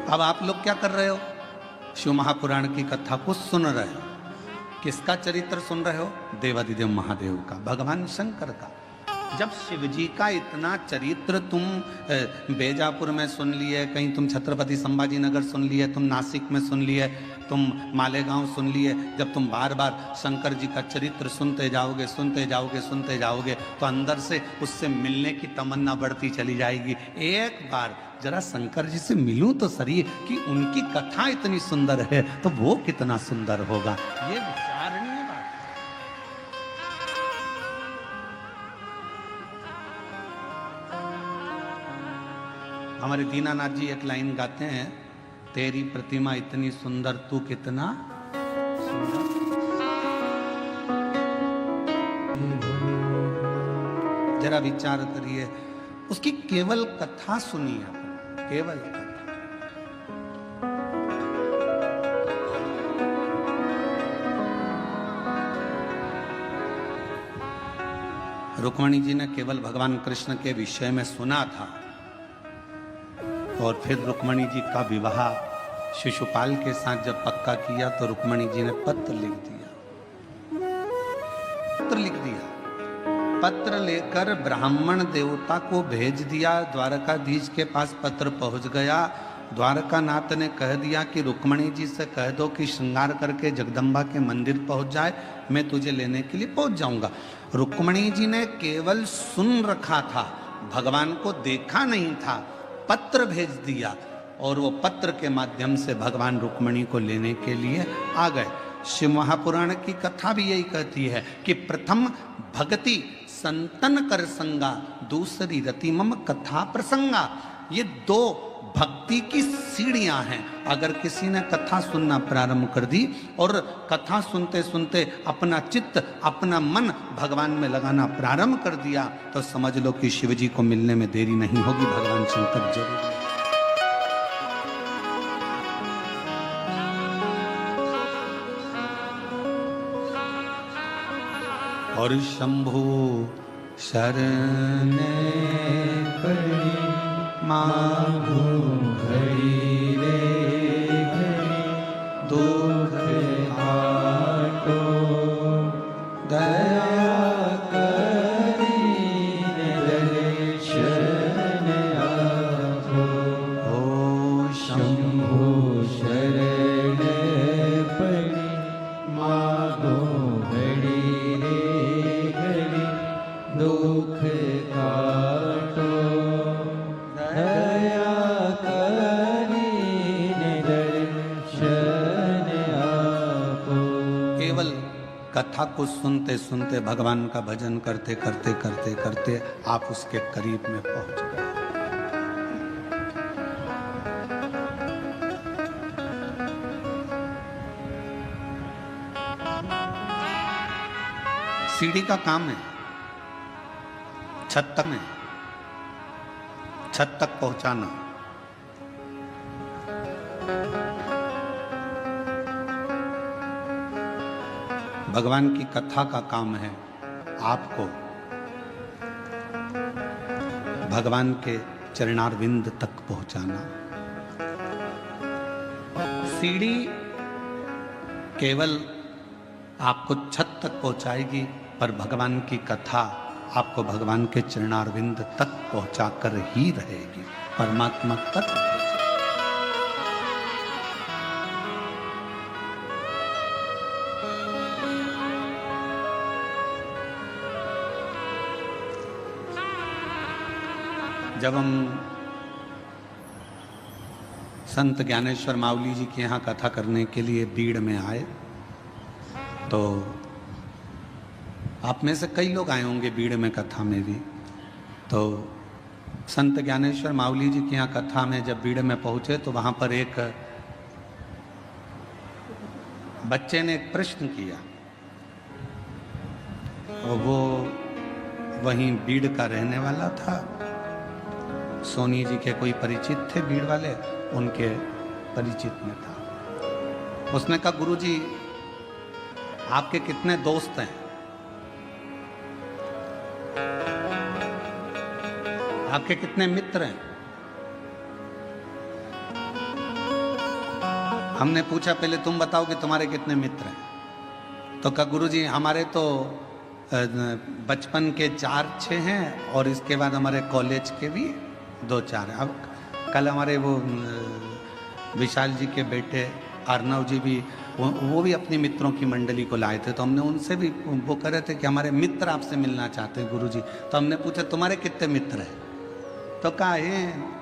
अब आप लोग क्या कर रहे हो? शिव महापुराण की कथा को सुन रहे हो। किसका चरित्र सुन रहे हो? देवादिदेव महादेव का, भगवान शंकर का। जब शिव जी का इतना चरित्र तुम बेजापुर में सुन लिए, कहीं तुम छत्रपति संभाजी नगर सुन लिए, तुम नासिक में सुन लिए, तुम मालेगांव सुन लिए, जब तुम बार बार शंकर जी का चरित्र सुनते जाओगे सुनते जाओगे सुनते जाओगे तो अंदर से उससे मिलने की तमन्ना बढ़ती चली जाएगी। एक बार जरा शंकर जी से मिलूं तो सही, कि उनकी कथा इतनी सुंदर है तो वो कितना सुंदर होगा। ये विचारणीय बात। हमारे दीनानाथ जी एक लाइन गाते हैं, तेरी प्रतिमा इतनी सुंदर तू कितना सुंदर। जरा विचार करिए, उसकी केवल कथा सुनिए, केवल कथा। रुक्मणी जी ने केवल भगवान कृष्ण के विषय में सुना था और फिर रुक्मणी जी का विवाह शिशुपाल के साथ जब पक्का किया तो रुक्मणी जी ने पत्र लिख दिया। पत्र लिख दिया, पत्र लेकर ब्राह्मण देवता को भेज दिया। द्वारकाधीश के पास पत्र पहुंच गया। द्वारकानाथ ने कह दिया कि रुक्मणी जी से कह दो कि श्रृंगार करके जगदम्बा के मंदिर पहुंच जाए, मैं तुझे लेने के लिए पहुंच जाऊंगा। रुक्मणी जी ने केवल सुन रखा था, भगवान को देखा नहीं था। पत्र भेज दिया और वो पत्र के माध्यम से भगवान रुक्मणी को लेने के लिए आ गए। शिव महापुराण की कथा भी यही कहती है कि प्रथम भक्ति संतन कर संगा, दूसरी रति मम कथा प्रसंगा। ये दो भक्ति की सीढ़ियां हैं। अगर किसी ने कथा सुनना प्रारंभ कर दी और कथा सुनते सुनते अपना चित्त अपना मन भगवान में लगाना प्रारंभ कर दिया तो समझ लो कि शिव जी को मिलने में देरी नहीं होगी, भगवान शंकर जरूर। और शंभु शरण पड़ी मांगो घड़ी रे घड़ी, दुख आटो दया करीने दर्शन आपो। ओ शंभु शरण पड़ी मांगो घड़ी रे घड़ी, दुख काटो दया करीने दर्शन आपो। केवल कथा को सुनते सुनते भगवान का भजन करते करते करते करते आप उसके करीब में पहुंच गए। सीढ़ी का काम है, छत तक में, छत तक पहुंचाना। भगवान की कथा का काम है आपको भगवान के चरणारविंद तक पहुंचाना। सीढ़ी केवल आपको छत तक पहुंचाएगी, पर भगवान की कथा आपको भगवान के चरणारविंद तक पहुंचाकर ही रहेगी, परमात्मा तक। जब हम संत ज्ञानेश्वर मावली जी के यहाँ कथा करने के लिए बीड़ में आए तो आप में से कई लोग आए होंगे बीड़ में कथा में भी। तो संत ज्ञानेश्वर मावली जी के यहाँ कथा में जब बीड़ में पहुँचे तो वहाँ पर एक बच्चे ने एक प्रश्न किया और वो वहीं बीड़ का रहने वाला था। सोनी जी के कोई परिचित थे बीड़ वाले, उनके परिचित में था। उसने कहा, गुरुजी आपके कितने दोस्त हैं? आपके कितने मित्र हैं? हमने पूछा पहले तुम बताओ कि तुम्हारे कितने मित्र हैं। तो कहा गुरुजी हमारे तो बचपन के 4-6 हैं और इसके बाद हमारे कॉलेज के भी 2-4 हैं। अब कल हमारे वो विशाल जी के बेटे अर्नव जी भी वो भी अपनी मित्रों की मंडली को लाए थे, तो हमने उनसे भी वो कह रहे थे कि हमारे मित्र आपसे मिलना चाहते हैं गुरुजी। तो हमने पूछा तुम्हारे कितने मित्र हैं? तो कहा है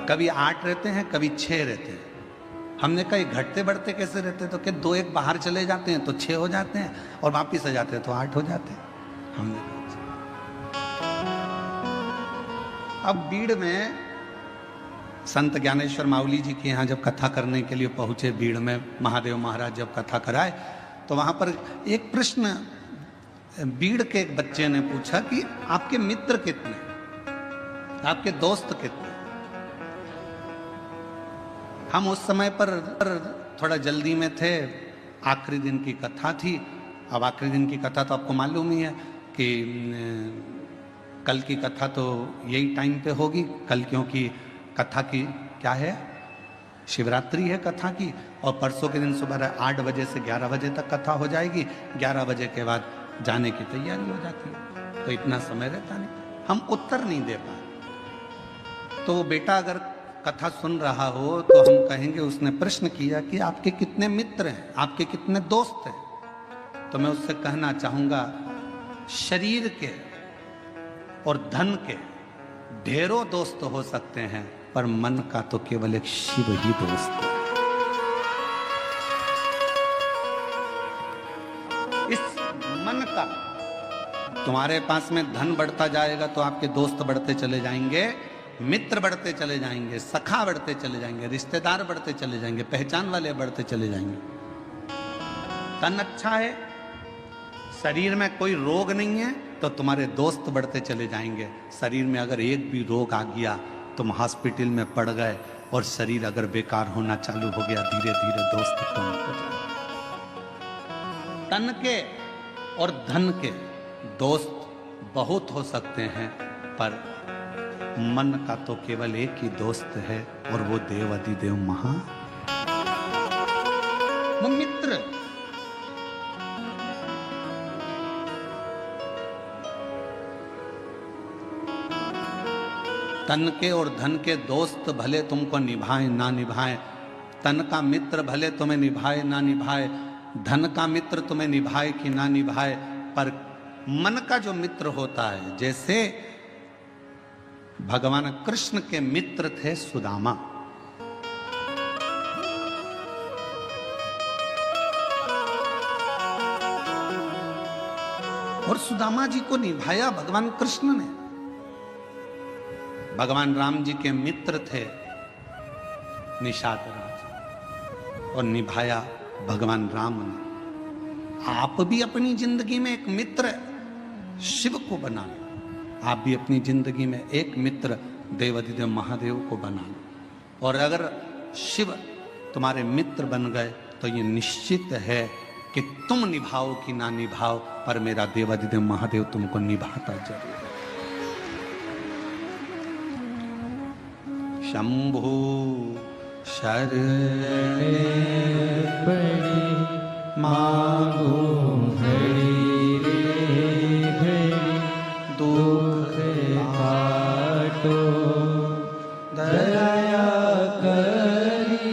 कभी 8 रहते हैं, कभी 6 रहते हैं। हमने कहा घटते बढ़ते कैसे रहते? तो कि 2-1 बाहर चले जाते हैं तो 6 हो जाते हैं और वापिस आ जाते हैं तो 8 हो जाते हैं। हमने कहा अब बीड़ में संत ज्ञानेश्वर माउली जी के यहाँ जब कथा करने के लिए पहुंचे, बीड़ में महादेव महाराज जब कथा कराए तो वहां पर एक प्रश्न बीड़ के एक बच्चे ने पूछा कि आपके मित्र कितने, आपके दोस्त कितने? हम उस समय पर थोड़ा जल्दी में थे, आखिरी दिन की कथा थी। अब आखिरी दिन की कथा तो आपको मालूम ही है कि कल की कथा तो यही टाइम पे होगी कल, क्योंकि कथा की क्या है, शिवरात्रि है कथा की, और परसों के दिन सुबह 8 बजे से 11 बजे तक कथा हो जाएगी। 11 बजे के बाद जाने की तैयारी हो जाती है, तो इतना समय रहता नहीं, हम उत्तर नहीं दे पाए। तो बेटा अगर कथा सुन रहा हो तो हम कहेंगे उसने प्रश्न किया कि आपके कितने मित्र हैं, आपके कितने दोस्त हैं? तो मैं उससे कहना चाहूंगा शरीर के और धन के ढेरों दोस्त हो सकते हैं, पर मन का तो केवल एक शिव ही दोस्त है। इस मन का, तुम्हारे पास में धन बढ़ता जाएगा तो आपके दोस्त बढ़ते चले जाएंगे, मित्र बढ़ते चले जाएंगे, सखा बढ़ते चले जाएंगे, रिश्तेदार बढ़ते चले जाएंगे, पहचान वाले बढ़ते चले जाएंगे। तन अच्छा है, शरीर में कोई रोग नहीं है तो तुम्हारे दोस्त बढ़ते चले जाएंगे। शरीर में अगर एक भी रोग आ गया, तुम हॉस्पिटल में पड़ गए और शरीर अगर बेकार होना चालू हो गया, धीरे धीरे दोस्त कम हो जाए। तन के और धन के दोस्त बहुत हो सकते हैं, पर मन का तो केवल एक ही दोस्त है और वो देव अधिदेव महा वो मित्र। तन के और धन के दोस्त भले तुमको निभाए ना निभाए, तन का मित्र भले तुम्हें निभाए ना निभाए, धन का मित्र तुम्हें निभाए कि ना निभाए, पर मन का जो मित्र होता है, जैसे भगवान कृष्ण के मित्र थे सुदामा, और सुदामा जी को निभाया भगवान कृष्ण ने। भगवान राम जी के मित्र थे निषाद राज, और निभाया भगवान राम ने। आप भी अपनी जिंदगी में एक मित्र शिव को बना लो, आप भी अपनी जिंदगी में एक मित्र देवाधिदेव महादेव को बना लो। और अगर शिव तुम्हारे मित्र बन गए तो ये निश्चित है कि तुम निभाओ कि ना निभाओ, पर मेरा देवाधिदेव महादेव तुमको निभाता जरूर। शंभु शरण पड़े मांगो घड़ी रे घड़ी, दुख काटो दया करी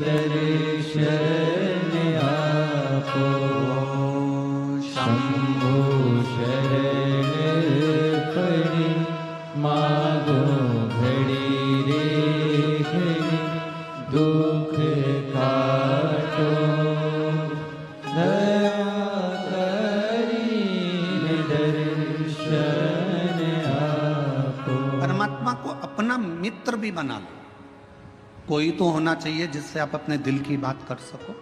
दर्शन आपो। शंभु शरण पड़े मांगो घड़ी रे घड़ी, दुख काटो दया करी दर्शन आपो। परमात्मा को अपना मित्र भी बना लो। कोई तो होना चाहिए जिससे आप अपने दिल की बात कर सको।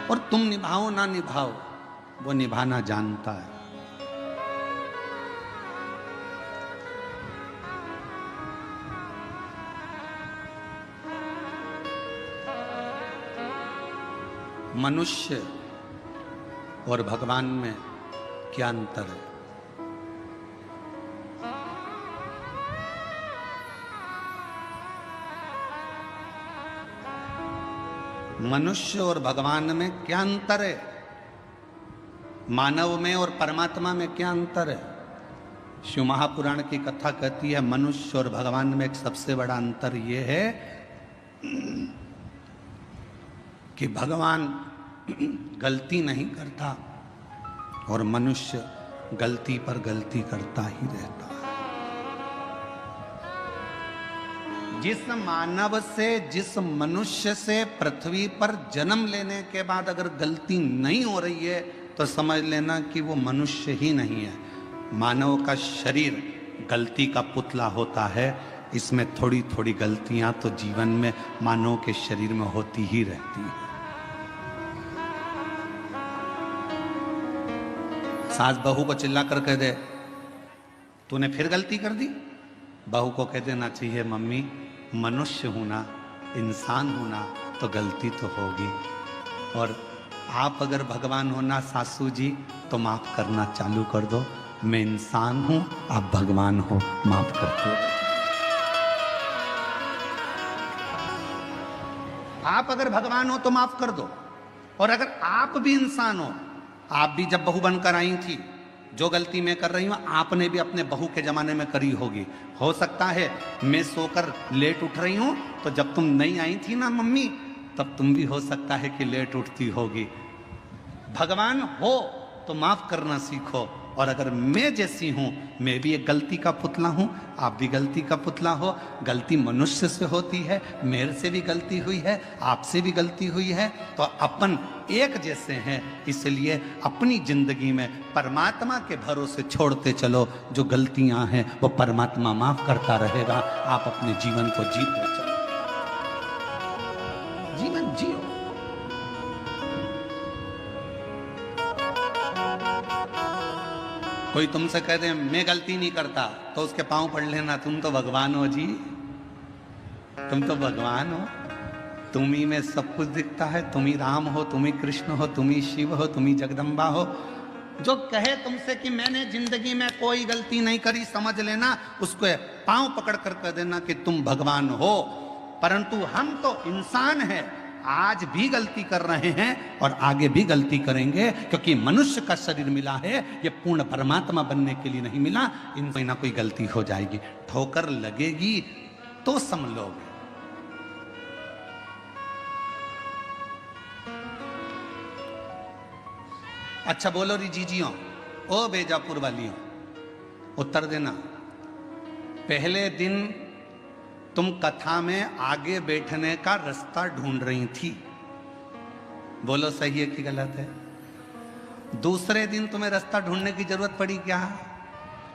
और तुम निभाओ ना निभाओ, वो निभाना जानता है। मनुष्य और भगवान में क्या अंतर है? मनुष्य और भगवान में क्या अंतर है, मानव में और परमात्मा में क्या अंतर है। शिव महापुराण की कथा कहती है मनुष्य और भगवान में एक सबसे बड़ा अंतर यह है कि भगवान गलती नहीं करता और मनुष्य गलती पर गलती करता ही रहता है। जिस मानव से, जिस मनुष्य से पृथ्वी पर जन्म लेने के बाद अगर गलती नहीं हो रही है तो समझ लेना कि वो मनुष्य ही नहीं है। मानव का शरीर गलती का पुतला होता है, इसमें थोड़ी थोड़ी गलतियां तो जीवन में मानव के शरीर में होती ही रहती है। सास बहू को चिल्ला कर कह दे तूने फिर गलती कर दी, बहू को कह देना चाहिए मम्मी मनुष्य हूं ना, इंसान हूं ना, तो गलती तो होगी। और आप अगर भगवान हो ना सासू जी तो माफ करना चालू कर दो। मैं इंसान हूं, आप भगवान हो, माफ करते हो। आप अगर भगवान हो तो माफ कर दो, और अगर आप भी इंसान हो, आप भी जब बहू बनकर आई थी, जो गलती मैं कर रही हूं आपने भी अपने बहू के जमाने में करी होगी। हो सकता है मैं सोकर लेट उठ रही हूं तो जब तुम नहीं आई थी ना मम्मी, तब तुम भी हो सकता है कि लेट उठती होगी। भगवान हो तो माफ करना सीखो, और अगर मैं जैसी हूं, मैं भी एक गलती का पुतला हूं, आप भी गलती का पुतला हो। गलती मनुष्य से होती है, मेरे से भी गलती हुई है, आपसे भी गलती हुई है, तो अपन एक जैसे हैं। इसलिए अपनी जिंदगी में परमात्मा के भरोसे छोड़ते चलो, जो गलतियां हैं वो परमात्मा माफ करता रहेगा। आप अपने जीवन को जीते चलो, जीवन जियो। कोई तुमसे कह दे मैं गलती नहीं करता तो उसके पांव पड़ लेना, तुम तो भगवान हो जी, तुम तो भगवान हो, तुम ही में सब कुछ दिखता है। तुम ही राम हो, तुम ही कृष्ण हो, तुम ही शिव हो, तुम ही जगदम्बा हो। जो कहे तुमसे कि मैंने जिंदगी में कोई गलती नहीं करी, समझ लेना उसको पांव पकड़ कर कह देना कि तुम भगवान हो। परंतु हम तो इंसान हैं, आज भी गलती कर रहे हैं और आगे भी गलती करेंगे, क्योंकि मनुष्य का शरीर मिला है, ये पूर्ण परमात्मा बनने के लिए नहीं मिला। इन कोई ना कोई गलती हो जाएगी, ठोकर लगेगी तो समझोगे। अच्छा बोलो री जीजियों, ओ बेजापुर वालियों, उत्तर देना। पहले दिन तुम कथा में आगे बैठने का रास्ता ढूंढ रही थी, बोलो सही है कि गलत है। दूसरे दिन तुम्हें रास्ता ढूंढने की जरूरत पड़ी क्या?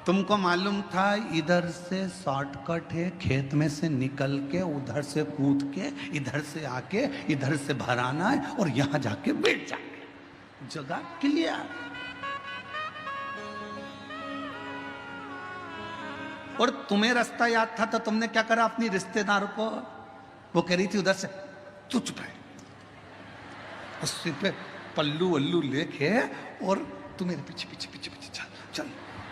तुमको मालूम था इधर से शॉर्टकट है, खेत में से निकल के उधर से कूद के इधर से आके इधर से भर आना है और यहां जाके बैठ जाए, जगह क्लियर। और तुम्हें रास्ता याद था तो तुमने क्या करा, अपनी रिश्तेदार को, वो कह रही थी उधर से, तू चुप है, उससे पे पल्लू वल्लू लेके और तू मेरे पीछे पीछे पीछे पीछे चल चल,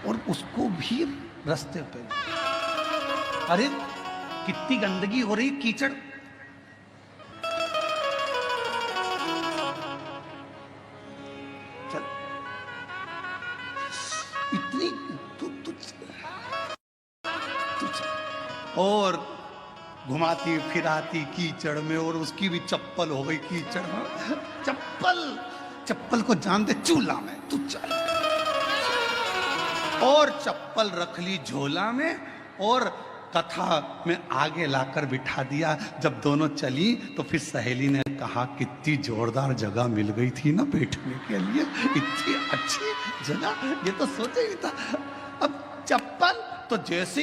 और उसको भी रास्ते पे। अरे कितनी गंदगी हो रही, कीचड़। चल इतनी और घुमाती फिराती कीचड़ में, और उसकी भी चप्पल हो गई कीचड़ में। चप्पल को जान दे चूल्हा में, तू चल। और चप्पल रख ली झोला में और कथा में आगे लाकर बिठा दिया। जब दोनों चली तो फिर सहेली ने कहा कितनी जोरदार जगह मिल गई थी ना बैठने के लिए, इतनी अच्छी जगह, ये तो सोचा ही था। अब चप्पल तो जैसे